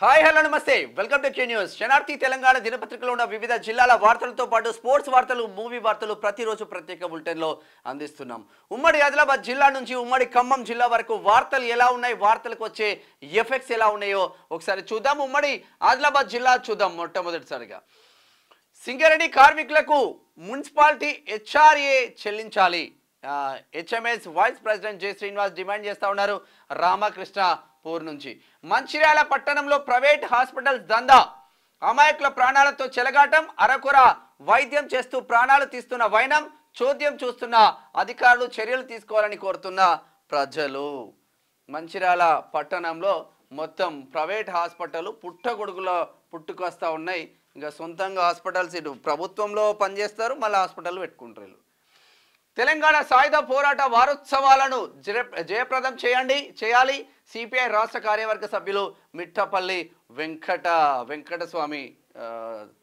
Hi hello నమస్తే welcome to K News. Shanarthi Telangana దినపత్రికలో ఉన్న వివిధ జిల్లాల వార్తలతో పాటు స్పోర్ట్స్ వార్తలు, మూవీ వార్తలు ప్రతిరోజు ప్రత్యేక బులెటిన్లో అందిస్తున్నాం. ఉమ్మడి ఆదిలాబాద్ జిల్లా నుంచి ఉమ్మడి ఖమ్మం జిల్లా వరకు వార్తలు ఎలా ఉన్నాయి, వార్తలకు వచ్చే ఎఫెక్ట్స్ ఎలా ఉన్నాయో ఒకసారి చూద్దాం. ఉమ్మడి ఆదిలాబాద్ జిల్లా చూద్దాం. మొట్టమొదటిసారిగా సింగరేణి కార్మికులకు మున్సిపాలిటీ హెచ్ఆర్ఏ చెల్లించాలి. HMS vice president J Srinivas demand చేస్తా ఉన్నారు. రామకృష్ణపూర్ నుంచి మంచిర్యాల పట్టణంలో ప్రైవేట్ హాస్పిటల్స్ దందా, అమాయకుల ప్రాణాలతో చెలగాటం, అరకొర వైద్యం చేస్తూ ప్రాణాలు తీస్తున్న వైనం, చోద్యం చూస్తున్న అధికారులు చర్యలు తీసుకోవాలని కోరుతున్న ప్రజలు. మంచిర్యాల పట్టణంలో మొత్తం ప్రైవేట్ హాస్పిటల్ పుట్టగొడుగులో పుట్టుకొస్తా ఉన్నాయి. ఇంకా సొంతంగా హాస్పిటల్స్ ఇటు ప్రభుత్వంలో పనిచేస్తారు, మళ్ళీ హాస్పిటల్ పెట్టుకుంటారు. తెలంగాణ సాయుధ పోరాట వారోత్సవాలను జయప్రదం చేయాలి. సిపిఐ రాష్ట్ర కార్యవర్గ సభ్యులు మిట్టపల్లి వెంకటస్వామి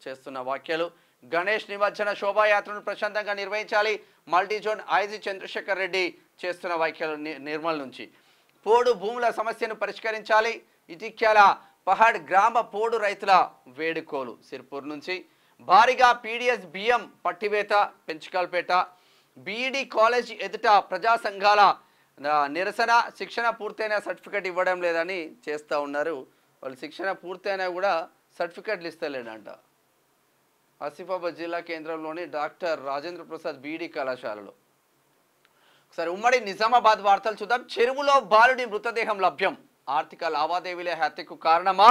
చేస్తున్న వ్యాఖ్యలు. గణేష్ నిమజ్జన శోభాయాత్రను ప్రశాంతంగా నిర్వహించాలి. మల్టీజోన్ ఐజీ చంద్రశేఖర్ రెడ్డి చేస్తున్న వ్యాఖ్యలు. నిర్మల్ నుంచి పోడు భూముల సమస్యను పరిష్కరించాలి. ఇటిక్యాల పహాడ్ గ్రామ పోడు రైతుల వేడుకోలు. సిర్పూర్ నుంచి భారీగా పీడిఎస్ బియ్యం పట్టివేత. పెంచుకల్పేట బీఈడి కాలేజ్ ఎదుట ప్రజా సంఘాల నిరసన. శిక్షణ పూర్తయిన సర్టిఫికెట్ ఇవ్వడం లేదని చేస్తూ ఉన్నారు. వాళ్ళు శిక్షణ పూర్తయినా కూడా సర్టిఫికెట్లు ఇస్తలేడంట. ఆసిఫాబాద్ జిల్లా కేంద్రంలోని డాక్టర్ రాజేంద్ర ప్రసాద్ బీఈడి కళాశాలలో. ఒకసారి ఉమ్మడి నిజామాబాద్ వార్తలు చూద్దాం. చెరువులో బాలుడి మృతదేహం లభ్యం. ఆర్థిక లావాదేవీల హత్యకు కారణమా?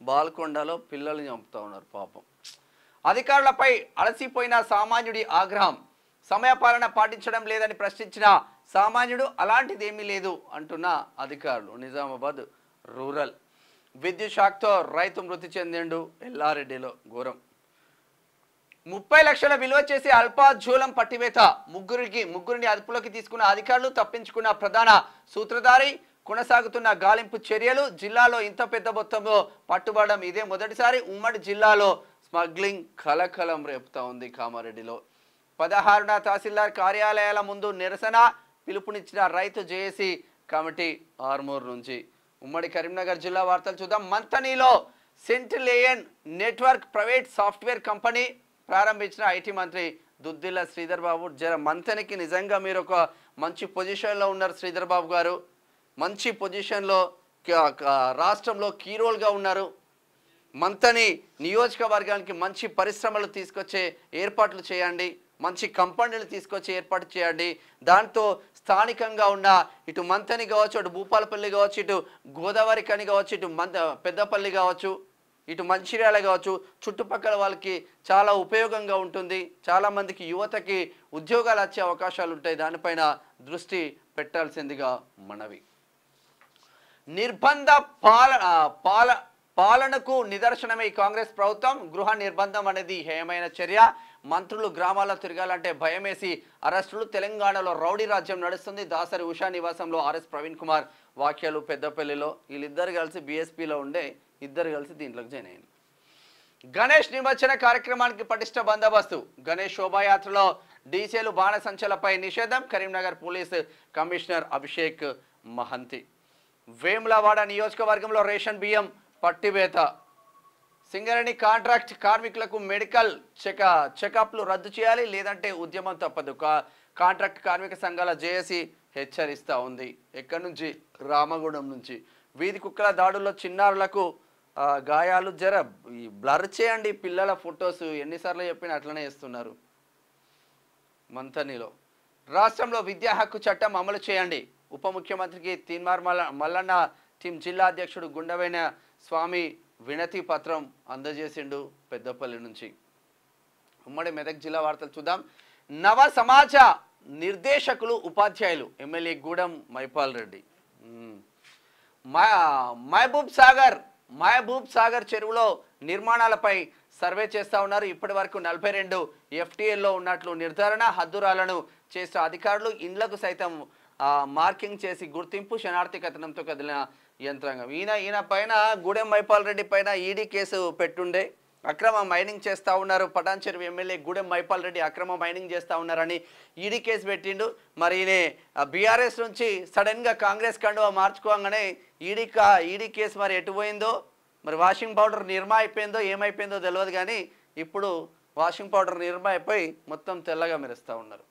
బాల్కొండలో పిల్లల్ని చంపుతా ఉన్నారు పాపం. అధికారులపై అలసిపోయిన సామాన్యుడి ఆగ్రహం. సమయపాలన పాటించడం లేదని ప్రశ్నించిన సామాన్యుడు అలాంటిదేమీ లేదు అంటున్న అధికారులు. నిజామాబాద్ రూరల్ విద్యుత్ షాక్తో రైతు మృతి చెందిండు. ఎల్లారెడ్డిలో ఘోరం. 30 లక్షల విలువ చేసి అల్పాజూలం పట్టివేత. ముగ్గురిని అదుపులోకి తీసుకున్న అధికారులు. తప్పించుకున్న ప్రధాన సూత్రధారి. కొనసాగుతున్న గాలింపు చర్యలు. జిల్లాలో ఇంత పెద్ద మొత్తంలో పట్టుబడడం ఇదే మొదటిసారి. ఉమ్మడి జిల్లాలో స్మగ్లింగ్ కలకలం రేపుతా ఉంది. కామారెడ్డిలో 16న తహసీల్దార్ కార్యాలయాల ముందు నిరసన. పిలుపునిచ్చిన రైతు జేఏసీ కమిటీ. ఆర్మూర్ నుంచి ఉమ్మడి కరీంనగర్ జిల్లా వార్తలు చూద్దాం. మంతనీలో సెంటిలేయన్ నెట్వర్క్ ప్రైవేట్ సాఫ్ట్వేర్ కంపెనీ ప్రారంభించిన ఐటీ మంత్రి దుద్దిల్ల శ్రీధర్ బాబు. మంతనికి నిజంగా మీరు ఒక మంచి పొజిషన్లో ఉన్నారు శ్రీధర్ బాబు గారు. మంచి పొజిషన్లో రాష్ట్రంలో కీ రోల్గా ఉన్నారు. మంతని నియోజకవర్గానికి మంచి పరిశ్రమలు తీసుకొచ్చే ఏర్పాట్లు చేయండి. మంచి కంపెనీలు తీసుకొచ్చి ఏర్పాటు చేయండి. దాంతో స్థానికంగా ఉన్న ఇటు మంతని కావచ్చు, అటు భూపాలపల్లి కావచ్చు, ఇటు గోదావరి కని కావచ్చు, ఇటు పెద్దపల్లి కావచ్చు, ఇటు మంచిర్యాల కావచ్చు, చుట్టుపక్కల వాళ్ళకి చాలా ఉపయోగంగా ఉంటుంది. చాలామందికి యువతకి ఉద్యోగాలు వచ్చే అవకాశాలు ఉంటాయి. దానిపైన దృష్టి పెట్టాల్సిందిగా మనవి. నిర్బంధ పాలనకు నిదర్శనమే కాంగ్రెస్ ప్రభుత్వం. గృహ నిర్బంధం అనేది హేయమైన చర్య. మంత్రులు గ్రామాల్లో తిరగాలంటే భయమేసి అరెస్టులు. తెలంగాణలో రౌడీ రాజ్యం నడుస్తుంది. దాసరి ఉషా నివాసంలో ఆర్ఎస్ ప్రవీణ్ కుమార్ వ్యాఖ్యలు. పెద్దపల్లిలో వీళ్ళిద్దరు కలిసి బీఎస్పీలో ఉండే ఇద్దరు కలిసి దీంట్లోకి జాయిన్ అయ్యారు. గణేష్ నిమజ్జన కార్యక్రమానికి పటిష్ట బందోబస్తు. గణేష్ శోభాయాత్రలో డీజేలు, బాణసంచలపై నిషేధం. Karimnagar police commissioner Abhishek Mahanti. వేములవాడ నియోజకవర్గంలో రేషన్ బియ్యం పట్టివేత. సింగరేణి కాంట్రాక్ట్ కార్మికులకు మెడికల్ చెకప్లు రద్దు చేయాలి, లేదంటే ఉద్యమం తప్పదు. కాంట్రాక్ట్ కార్మిక సంఘాల జేఏసీ హెచ్చరిస్తూ ఉంది. ఎక్కడి నుంచి? రామగుండం నుంచి. వీధి కుక్కల దాడుల్లో చిన్నారులకు గాయాలు. బ్లర్ చేయండి పిల్లల ఫొటోస్. ఎన్నిసార్లు చెప్పినా అట్లనే చేస్తున్నారు. మంతనిలో రాష్ట్రంలో విద్యా హక్కు చట్టం అమలు చేయండి. ఉప ముఖ్యమంత్రికి తీన్మార్ మల్లన్న టీం జిల్లా అధ్యక్షుడు గుండవైన స్వామి వినతి పత్రం అందజేసిండు. పెద్దపల్లి నుంచి ఉమ్మడి మెదక్ జిల్లా వార్తలు చూద్దాం. నవ సమాజ నిర్దేశకులు, ఉపాధ్యాయులు. ఎమ్మెల్యే గూడెం మైపాల్ రెడ్డి. మహబూబ్ సాగర్ చెరువులో నిర్మాణాలపై సర్వే చేస్తూ ఉన్నారు. ఇప్పటి వరకు 42 FTAల్లో ఉన్నట్లు నిర్ధారణ. హద్దురాలను చేసిన అధికారులు. ఇండ్లకు సైతం మార్కింగ్ చేసి గుర్తింపు. శనార్థి కథనంతో కదిలిన యంత్రాంగం. ఈయన పైన గూడెం మైపాల్ రెడ్డి పైన ఈడీ కేసు పెట్టుండే. అక్రమ మైనింగ్ చేస్తూ ఉన్నారు. పటాన్ చెరువు ఎమ్మెల్యే గూడెం మైపాల్ రెడ్డి అక్రమ మైనింగ్ చేస్తూ ఉన్నారని ఈడీ కేసు పెట్టిండు. మరి ఈయన బీఆర్ఎస్ నుంచి సడన్గా కాంగ్రెస్ కండువా మార్చుకోగానే ఈడీ కేసు మరి ఎటు పోయిందో మరి వాషింగ్ పౌడర్ నిర్మా అయిపోయిందో ఏమైపోయిందో తెలియదు, కానీ ఇప్పుడు వాషింగ్ పౌడర్ నిర్మా అయిపోయి మొత్తం తెల్లగా మెరుస్తూ ఉన్నారు.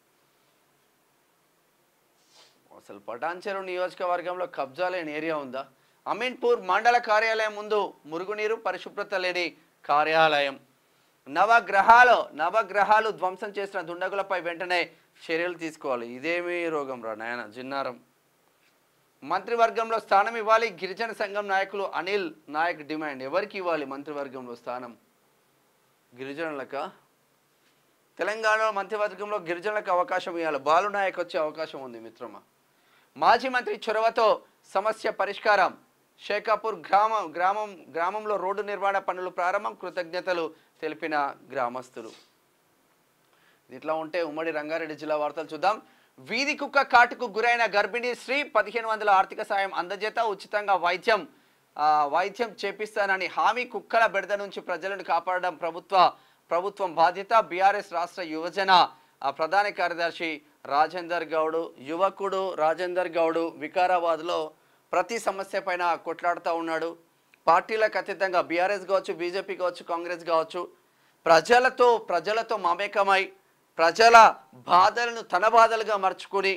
అసలు పటాన్చెరు నియోజకవర్గంలో కబ్జా లేని ఏరియా ఉందా? అమీన్పూర్ మండల కార్యాలయం ముందు మురుగునీరు, పరిశుభ్రత లేని కార్యాలయం. నవగ్రహాలు ధ్వంసం చేసిన దుండగులపై వెంటనే చర్యలు తీసుకోవాలి. ఇదేమీ రోగం రా నాయన జిన్నారం. మంత్రివర్గంలో స్థానం ఇవ్వాలి, గిరిజన సంఘం నాయకులు అనిల్ నాయక్ డిమాండ్. ఎవరికి ఇవ్వాలి మంత్రివర్గంలో స్థానం? గిరిజనులక? తెలంగాణలో మంత్రివర్గంలో గిరిజనులకు అవకాశం ఇవ్వాలి. బాలు నాయక్ వచ్చే అవకాశం ఉంది మిత్రమా. మాజీ మంత్రి చొరవతో సమస్య పరిష్కారం. షేకాపూర్ గ్రామంలో రోడ్డు నిర్మాణ పనులు ప్రారంభం. కృతజ్ఞతలు తెలిపిన గ్రామస్తులు. ఇట్లా ఉంటే ఉమ్మడి రంగారెడ్డి జిల్లా వార్తలు చూద్దాం. వీధి కుక్క కాటుకు గురైన గర్భిణీ స్త్రీ 1500 ఆర్థిక సాయం అందజేత, ఉచితంగా వైద్యం చేపిస్తానని హామీ. కుక్కల బెడద నుంచి ప్రజలను కాపాడడం ప్రభుత్వం బాధ్యత. బీఆర్ఎస్ రాష్ట్ర యువజన ప్రధాన కార్యదర్శి రాజేందర్ గౌడ్. యువకుడు రాజేందర్ గౌడ్ వికారాబాద్లో ప్రతి సమస్య పైన కొట్లాడుతూ ఉన్నాడు. పార్టీలకు అతీతంగా బీఆర్ఎస్ కావచ్చు, బీజేపీ కావచ్చు, కాంగ్రెస్ కావచ్చు, ప్రజలతో మమేకమై ప్రజల బాధలను తన బాధలుగా మర్చుకొని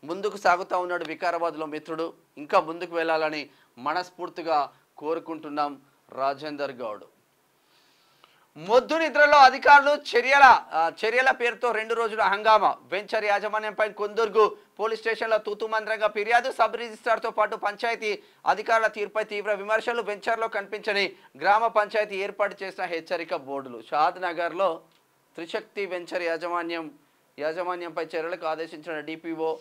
ముందుకు సాగుతూ ఉన్నాడు వికారాబాద్లో మిత్రుడు. ఇంకా ముందుకు వెళ్ళాలని మనస్ఫూర్తిగా కోరుకుంటున్నాం రాజేందర్ గౌడ్. మొద్దు నిద్రలో అధికారులు చర్యల పేరుతో 2 రోజుల హంగామా. వెంచర్ యాజమాన్యంపై కొందుర్గు పోలీస్ స్టేషన్లో తూతుమంత్రంగా ఫిర్యాదు. సబ్ రిజిస్ట్రార్తో పాటు పంచాయతీ అధికారుల తీరుపై తీవ్ర విమర్శలు. వెంచర్లో కనిపించని గ్రామ పంచాయతీ ఏర్పాటు చేసిన హెచ్చరిక బోర్డులు. షాద్ నగర్లో త్రిశక్తి వెంచర్ యాజమాన్యంపై చర్యలకు ఆదేశించిన డిపిఓ.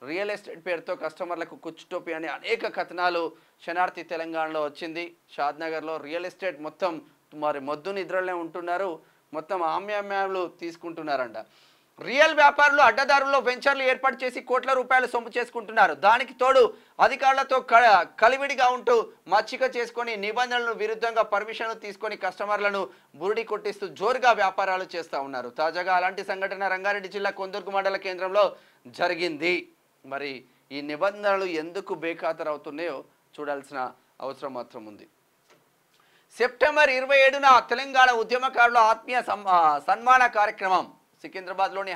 రియల్ ఎస్టేట్ పేరుతో కస్టమర్లకు కుచ్చుటోపి అనే అనేక కథనాలు శనార్థి తెలంగాణలో వచ్చింది. షాద్ నగర్లో రియల్ ఎస్టేట్ మొత్తం మరి మొద్దు నిద్రలే ఉంటున్నారు, మొత్తం ఆమ్యామ్యాలు తీసుకుంటున్నారంట. రియల్ వ్యాపారులు అడ్డదారుల్లో వెంచర్లు ఏర్పాటు చేసి కోట్ల రూపాయలు సొమ్ము చేసుకుంటున్నారు. దానికి తోడు అధికారులతో కలివిడిగా ఉంటూ మచ్చిక చేసుకొని నిబంధనలను విరుద్ధంగా పర్మిషన్లు తీసుకొని కస్టమర్లను బురిడి కొట్టిస్తూ జోరుగా వ్యాపారాలు చేస్తూ ఉన్నారు. తాజాగా అలాంటి సంఘటన రంగారెడ్డి జిల్లా కొందుర్గు మండల కేంద్రంలో జరిగింది. మరి ఈ నిబంధనలు ఎందుకు బేఖాతరు అవుతున్నాయో చూడాల్సిన అవసరం మాత్రం ఉంది. సెప్టెంబర్ 27న తెలంగాణ ఉద్యమకారుల ఆత్మీయ సన్మాన కార్యక్రమం సికింద్రాబాద్లోని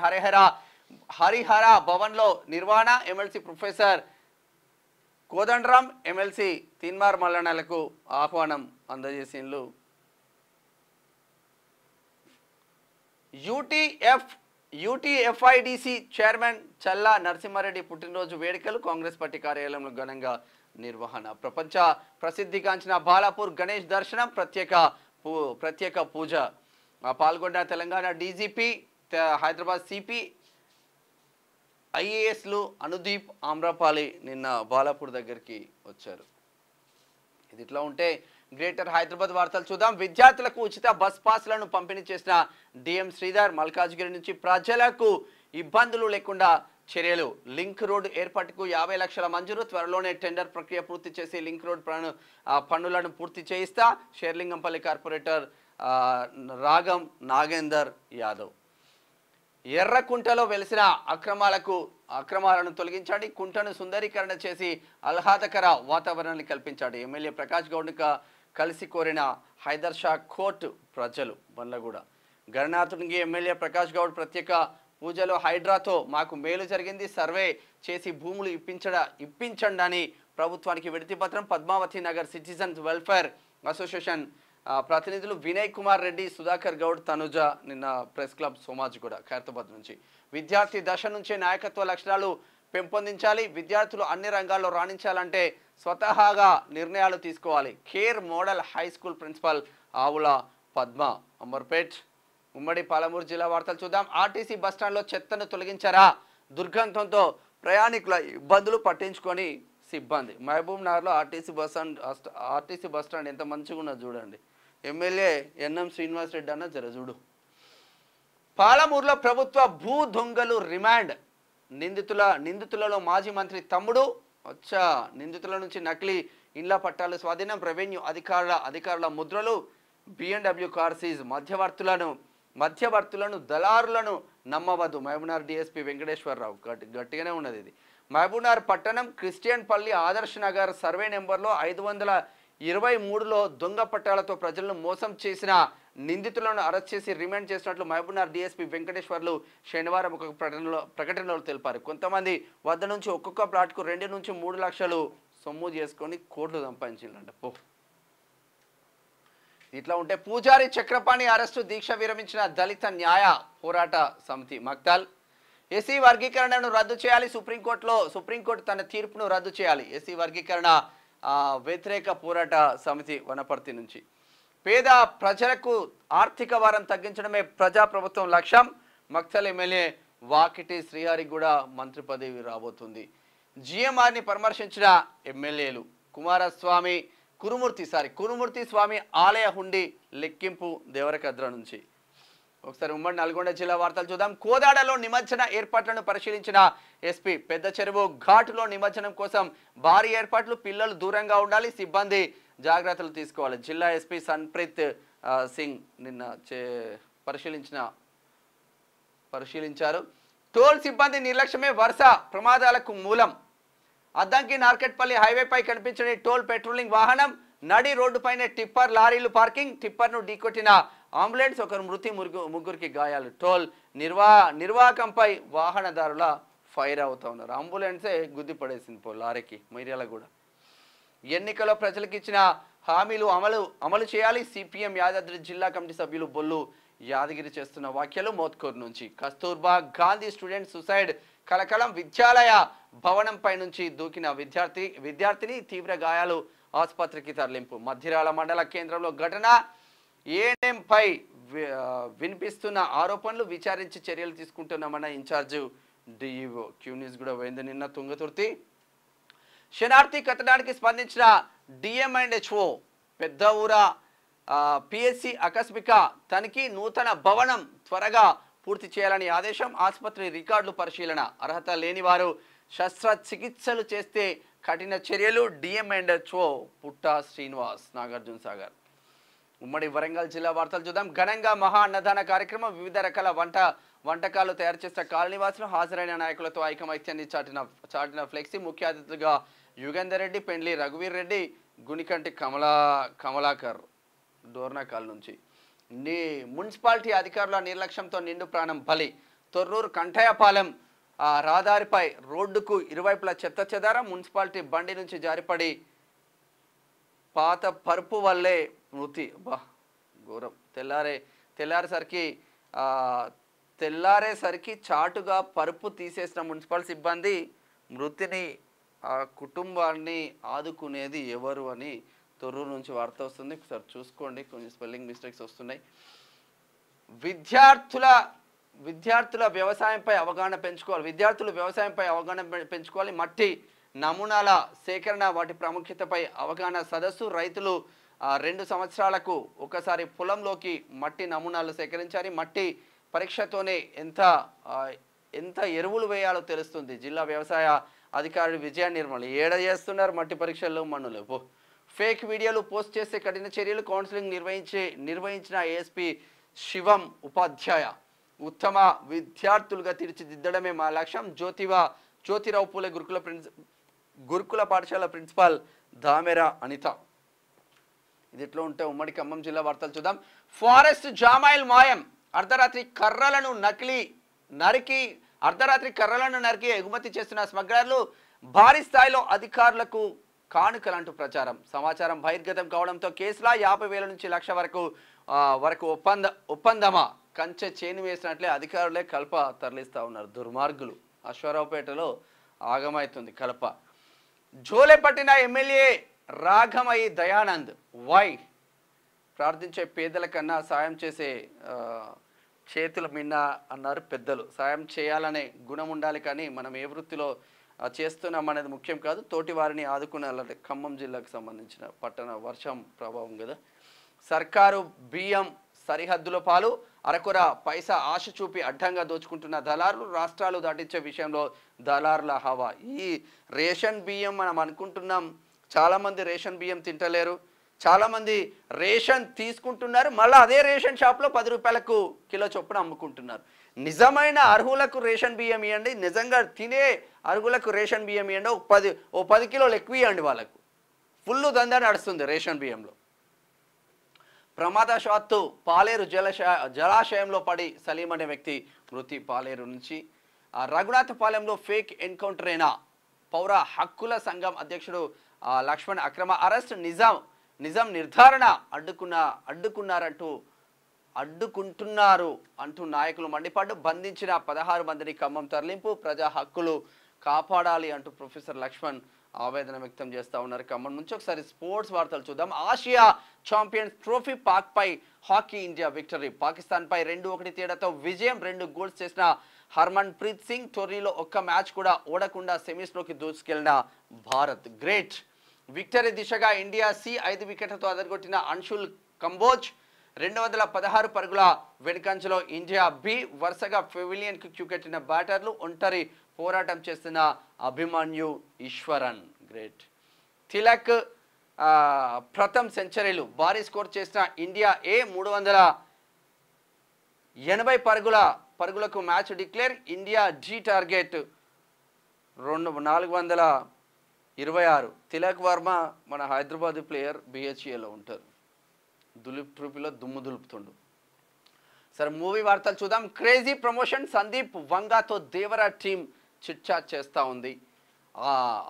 హరిహర భవన్లో నిర్వహణ. MLC professor Kodandaram, MLC Teenmar మల్లన్నలకు ఆహ్వానం అందజేసిండ్లు. యూటీఎఫ్ఐడిసి చైర్మన్ చల్లా నరసింహారెడ్డి పుట్టినరోజు వేడుకలు. కాంగ్రెస్ పార్టీ కార్యాలయంలో ఘనంగా నిర్వహణ. ప్రపంచ ప్రసిద్ధిగాంచిన బాలాపూర్ గణేష్ దర్శనం, ప్రత్యేక పూజ. పాల్గొన్న తెలంగాణ డీజీపీ, హైదరాబాద్ సిపి, ఐఏఎస్లు అనుదీప్, ఆమ్రపాలి నిన్న బాలాపూర్ దగ్గరికి వచ్చారు. ఇది ఇట్లా ఉంటే గ్రేటర్ హైదరాబాద్ వార్తలు చూద్దాం. విద్యార్థులకు ఉచిత బస్ పాస్లను పంపిణీ చేసిన డిఎం శ్రీధర్. మల్కాజ్గిరి నుంచి ప్రజలకు ఇబ్బందులు లేకుండా చర్యలు. లింక్ రోడ్ ఏర్పాటుకు 50 లక్షల మంజూరు. త్వరలోనే టెండర్ ప్రక్రియ పూర్తి చేసి లింక్ రోడ్ పనులను పూర్తి చేయిస్తా. షేర్లింగంపల్లి కార్పొరేటర్ రాగం నాగేందర్ యాదవ్. ఎర్రకుంటలో వెలిసిన అక్రమాలను తొలగించండి, కుంటను సుందరీకరణ చేసి ఆహ్లాదకర వాతావరణాన్ని కల్పించండి. ఎమ్మెల్యే ప్రకాష్ గౌడ్ను కలిసి కోరిన హైదర్ షా కోర్టు ప్రజలు. బండ్లగూడ గణనాథునికి ఎమ్మెల్యే ప్రకాష్ గౌడ్ ప్రత్యేక పూజలో హైడ్రాతో మాకు మేలు జరిగింది, సర్వే చేసి భూములు ఇప్పించండి అని ప్రభుత్వానికి విడతి పత్రం. Padmavati Nagar citizens welfare association ప్రతినిధులు వినయ్ కుమార్ రెడ్డి, సుధాకర్ గౌడ్, తనుజ నిన్న ప్రెస్ క్లబ్ సోమాజిగూడ ఖైరతాబాద్ నుంచి. విద్యార్థి దశ నుంచే నాయకత్వ లక్షణాలు పెంపొందించాలి. విద్యార్థులు అన్ని రంగాల్లో రాణించాలంటే స్వతహాగా నిర్ణయాలు తీసుకోవాలి. Care model high school principal Avula Padma. Amarpet ఉమ్మడి పాలమూరు జిల్లా వార్తలు చూద్దాం. ఆర్టీసీ బస్టాండ్లో చెత్తను తొలగించారా? దుర్గంధంతో ప్రయాణికుల ఇబ్బందులు పట్టించుకొని సిబ్బంది. మహబూబ్ నగర్లో ఆర్టీసీ బస్టాండ్ ఎంత మంచిగా ఉన్నది చూడండి. ఎమ్మెల్యే ఎన్ఎం శ్రీనివాస్ రెడ్డి అన్న జర చూడు. పాలమూరులో ప్రభుత్వ భూ దొంగలు రిమాండ్. నిందితులలో మాజీ మంత్రి తమ్ముడు. నిందితుల నుంచి నకిలీ ఇండ్ల పట్టాలు స్వాధీనం. రెవెన్యూ అధికారుల ముద్రలు. BMW car seize. మధ్యవర్తులను దళారులను నమ్మవద్దు. మహబూబ్నగర్ డిఎస్పీ వెంకటేశ్వరరావు. గట్టిగానే ఉన్నది ఇది. మహబూబ్నగర్ పట్టణం క్రిస్టియన్ పల్లి ఆదర్శ్ నగర్ సర్వే నెంబర్లో 2023లో దొంగ పట్టాలతో ప్రజలను మోసం చేసిన నిందితులను అరెస్ట్ చేసి రిమాండ్ చేసినట్లు మహబూబ్నగర్ డీఎస్పీ వెంకటేశ్వర్లు శనివారం ఒక ప్రకటనలో తెలిపారు. కొంతమంది వద్ద నుంచి ఒక్కొక్క ప్లాట్కు 2 నుంచి 3 లక్షలు సొమ్ము చేసుకొని కోట్లు సంపాదించిందంట. ఇట్లా ఉంటే పూజారి చక్రపాణి అరెస్టు దీక్ష విరమించిన దళిత న్యాయ పోరాట సమితి మక్తాల్. ఎస్సీ వర్గీకరణను రద్దు చేయాలి, సుప్రీంకోర్టు తన తీర్పును రద్దు చేయాలి. ఎస్సీ వర్గీకరణ వ్యతిరేక పోరాట సమితి వనపర్తి నుంచి. పేద ప్రజలకు ఆర్థిక భారం తగ్గించడమే ప్రజాప్రభుత్వం లక్ష్యం. మక్తల్ ఎమ్మెల్యే వాకిటి శ్రీహరి కూడా మంత్రి పదవి రాబోతుంది. జిఎంఆర్ని పరామర్శించిన ఎమ్మెల్యేలు కుమారస్వామి కురుమూర్తి స్వామి ఆలయ హుండీ లెక్కింపు దేవరకద్ర నుంచి. ఒకసారి ఉమ్మడి నల్గొండ జిల్లా వార్తలు చూద్దాం. కోదాడలో నిమజ్జన ఏర్పాట్లను పరిశీలించిన ఎస్పీ. పెద్ద చెరువు ఘాటులో నిమజ్జనం కోసం భారీ ఏర్పాట్లు, పిల్లలు దూరంగా ఉండాలి, సిబ్బంది జాగ్రత్తలు తీసుకోవాలి. జిల్లా ఎస్పీ సన్ప్రీత్ సింగ్ నిన్న పరిశీలించారు. టోల్ సిబ్బంది నిర్లక్ష్యమే వరుస ప్రమాదాలకు మూలం. అద్దంకి నార్కెట్పల్లి హైవేపై కనిపించని టోల్ పెట్రోలింగ్ వాహనం, నడి రోడ్డుపైనే టిప్పర్ లారీలు పార్కింగ్, టిప్పర్ను ఢీకొట్టిన అంబులెన్స్, ఒకరు మృతి, ముగ్గురికి గాయాలు. టోల్ నిర్వాహకంపై వాహనదారుల ఫైర్ అవుతా ఉన్నారు. అంబులెన్సే గుద్ది పడేసింది లారీకి. మిర్యాలగూడ ఎన్నికల్లో ప్రజలకు ఇచ్చిన హామీలు అమలు చేయాలి. సిపిఎం యాదాద్రి జిల్లా కమిటీ సభ్యులు బొల్లు యాదగిరి చేస్తున్న వ్యాఖ్యలు. మోత్కూర్ నుంచి కస్తూర్బా గాంధీ స్టూడెంట్ సూసైడ్ కలకలం. విద్యాలయ భవనంపై నుంచి దూకిన విద్యార్థిని, తీవ్ర గాయాలు, ఆసుపత్రికి తరలింపు. మధ్యరాల మండల కేంద్రంలో ఘటన. ఏఎన్ఎంపై వినిపిస్తున్న ఆరోపణలు విచారించి చర్యలు తీసుకుంటున్నామన్న ఇన్ఛార్జ్ డిఈఓ. క్యూ న్యూస్ కూడా పోయింది నిన్న తుంగతుర్తి. శనార్థి కథనానికి స్పందించిన డిఎంఎండ్హెచ్ఓ. పెద్ద ఊర పిఎస్సి ఆకస్మిక తనిఖీ, నూతన భవనం త్వరగా పూర్తి చేయాలని ఆదేశం. ఆసుపత్రి రికార్డులు పరిశీలన. అర్హత లేని వారు శస్త్రచికిత్సలు చేస్తే కఠిన చర్యలు. డిఎంఎండ్హెచ్ఓ పుట్టా శ్రీనివాస్, నాగార్జున సాగర్. ఉమ్మడి వరంగల్ జిల్లా వార్తలు చూద్దాం. ఘనంగా మహా అన్నదాన కార్యక్రమం. వివిధ రకాల వంటకాలు తయారు చేసిన కాలనీవాసులు, హాజరైన నాయకులతో ఐకమత్యాన్ని చాటిన ఫ్లెక్సీ. ముఖ్య అతిథులుగా యుగేందర్ రెడ్డి, పెండ్లి రఘువీర్ రెడ్డి, గునికంటి కమలాకర్ డోర్నాకాల్ నుంచి. మున్సిపాలిటీ అధికారుల నిర్లక్ష్యంతో నిండు ప్రాణం బలి. తొర్రూరు కంఠయ్యపాలెం రహదారిపై రోడ్డుకు ఇరువైపులా చెత్త చెదారం. మున్సిపాలిటీ బండి నుంచి జారిపడి పాత పరుపు వల్లే మృతి. ఘోరం. తెల్లారేసరికి చాటుగా పరుపు తీసేసిన మున్సిపల్ సిబ్బంది మృతిని. ఆ కుటుంబాన్ని ఆదుకునేది ఎవరు అని తొర్రూరు నుంచి వార్త వస్తుంది. ఒకసారి చూసుకోండి, కొంచెం స్పెల్లింగ్ మిస్టేక్స్ వస్తున్నాయి. విద్యార్థుల వ్యవసాయంపై అవగాహన పెంచుకోవాలి. మట్టి నమూనాల సేకరణ, వాటి ప్రాముఖ్యతపై అవగాహన సదస్సు. రైతులు 2 సంవత్సరాలకు ఒకసారి పొలంలోకి మట్టి నమూనాలు సేకరించాలి. మట్టి పరీక్షతోనే ఎంత ఎరువులు వేయాలో తెలుస్తుంది. జిల్లా వ్యవసాయ అధికారులు విజయ నిర్మల్. ఏడ చేస్తున్నారు మట్టి పరీక్షల్లో మన్నులు. ఫేక్ వీడియోలు పోస్ట్ చేస్తే కఠిన చర్యలు. కౌన్సిలింగ్ నిర్వహించిన ఏఎస్పీ శివం ఉపాధ్యాయ. ఉత్తమ విద్యార్థులుగా తీర్చిదిద్దడమే మా లక్ష్యం. జ్యోతిరావు పూలే గురుకుల పాఠశాల ప్రిన్సిపాల్ దామెరా అనిత. ఇది ఎట్లా ఉంటే ఉమ్మడి ఖమ్మం జిల్లా వార్తలు చూద్దాం. ఫారెస్ట్ జామాయిల్ మాయం. అర్ధరాత్రి కర్రలను నరికి ఎగుమతి చేస్తున్న స్మగ్లర్లు. భారీ స్థాయిలో అధికారులకు కానుకలంటూ ప్రచారం. సమాచారం బహిర్గతం కావడంతో కేసులా. 50,000 నుంచి 1,00,000 వరకు ఒప్పందమా. కంచె చేను వేసినట్లే అధికారులే కలప తరలిస్తూ ఉన్నారు. దుర్మార్గులు. అశ్వారావుపేటలో ఆగమవుతుంది కలప. జోలే పట్టిన ఎమ్మెల్యే రాఘమయ్య దయానంద్. వై ప్రార్థించే పేదల కన్నా సాయం చేసే చేతుల మిన్న అన్నారు పెద్దలు. సాయం చేయాలనే గుణం ఉండాలి, కానీ మనం ఏ వృత్తిలో చేస్తున్నాం అనేది ముఖ్యం కాదు. తోటి వారిని ఆదుకునే ఖమ్మం జిల్లాకు సంబంధించిన పట్టణ వర్షం ప్రభావం కదా. సర్కారు బియ్యం సరిహద్దుల పాలు. అరకొర పైసా ఆశ చూపి అడ్డంగా దోచుకుంటున్న దళారులు. రాష్ట్రాలు దాటించే విషయంలో దళారుల హవా. ఈ రేషన్ బియ్యం మనం అనుకుంటున్నాం, చాలామంది రేషన్ బియ్యం తింటలేరు, చాలామంది రేషన్ తీసుకుంటున్నారు, మళ్ళీ అదే రేషన్ షాప్లో 10 రూపాయలకు కిలో చొప్పున అమ్ముకుంటున్నారు. నిజమైన అర్హులకు రేషన్ బియ్యం ఇవ్వండి, నిజంగా తినే అర్హులకు రేషన్ బియ్యం ఇవ్వండి. 10 కిలోలు ఎక్కువ ఇవ్వండి వాళ్ళకు. ఫుల్ దందా నడుస్తుంది రేషన్ బియ్యంలో. ప్రమాదవశాత్తు పాలేరు జలాశయంలో పడి సలీం అనే వ్యక్తి మృతి. పాలేరు నుంచి రఘునాథపాలెంలో ఫేక్ ఎన్కౌంటర్ అయిన పౌర హక్కుల సంఘం అధ్యక్షుడు లక్ష్మణ్ అక్రమ అరెస్ట్. నిజం నిర్ధారణ అడ్డుకుంటున్నారు అంటూ నాయకులు మండిపాటు. బంధించిన 16 మందిని ఖమ్మం తరలింపు. ప్రజా హక్కులు కాపాడాలి అంటూ ప్రొఫెసర్ లక్ష్మణ్ ఆవేదన వ్యక్తం చేస్తూ ఉన్నారు ఖమ్మం నుంచి. ఒకసారి స్పోర్ట్స్ వార్తలు చూద్దాం. ఆసియా ఛాంపియన్స్ ట్రోఫీ పాక్ పై హాకీ ఇండియా విక్టరీ. పాకిస్తాన్ పై 2-1 తేడాతో విజయం. 2 గోల్స్ చేసిన హర్మన్ ప్రీత్ సింగ్. టోర్నీలో ఒక్క మ్యాచ్ కూడా ఓడకుండా సెమీస్లోకి దూసుకెళ్లిన భారత్. గ్రేట్ విక్టరీ దిశగా ఇండియా 5 వికెట్లతో అదరగొట్టిన అన్షుల్ కంబోజ్. 216 పరుగుల వెనుకంజలో ఇండియా బి. వరుసగా పెవిలియన్ కు క్యూకెట్టిన బ్యాటర్లు. ఒంటరి పోరాటం చేస్తున్న అభిమన్యు ఈశ్వరన్. గ్రేట్. తిలక్ ప్రథమ్ సెంచరీలు. భారీ స్కోర్ చేసిన ఇండియా ఏ. 380 పరుగులకు match declare. India G target 426. Tilak Varma మన హైదరాబాద్ ప్లేయర్, బిహెచ్ఏలో ఉంటారు. దులీప్ ట్రూపీలో దుమ్ము దులుపుతుండు. సరే మూవీ వార్తలు చూద్దాం. Crazy promotion. సందీప్ వంగాతో దేవరా టీం చిట్చాట్ చేస్తూ ఉంది.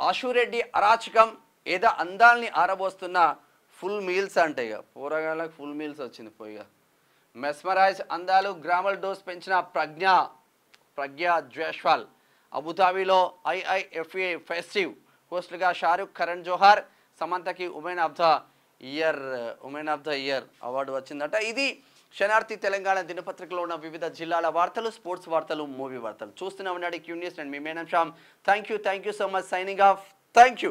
ఆశురెడ్డి అరాచకం ఏదో అందాల్ని ఆరబోస్తున్న ఫుల్ మీల్స్ అంటే ఇక పోరగాళ్ళకి ఫుల్ మీల్స్ వచ్చింది పోయిగా. మెస్మరైజ్ అందాలు. గ్రామల్ డోస్ పెంచిన ప్రజ్ఞా జైస్వాల్. అబుదాబిలో IIFA ఫెస్టివ్. హోస్ట్లుగా షారుఖ్, కరణ్ జోహార్. సమంతకి women of the year award వచ్చిందట. ఇది శనార్థి తెలంగాణ దినపత్రికలో ఉన్న వివిధ జిల్లాల వార్తలు, స్పోర్ట్స్ వార్తలు, మూవీ వార్తలు చూస్తూనే ఉండండి క్యూ న్యూస్. అండ్ మీ మేనం Shyam. Thank you so much. Signing off. Thank you.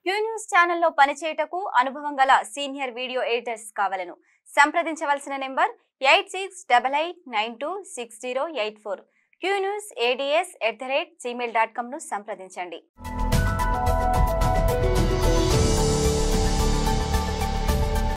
Q News ఛానల్లో పనిచేయటకు అనుభవం గల సీనియర్ వీడియో ఎడిటర్స్ కావాలను సంప్రదించవలసిన నెంబర్ 8688926084. qnews@gmail.com ను సంప్రదించండి.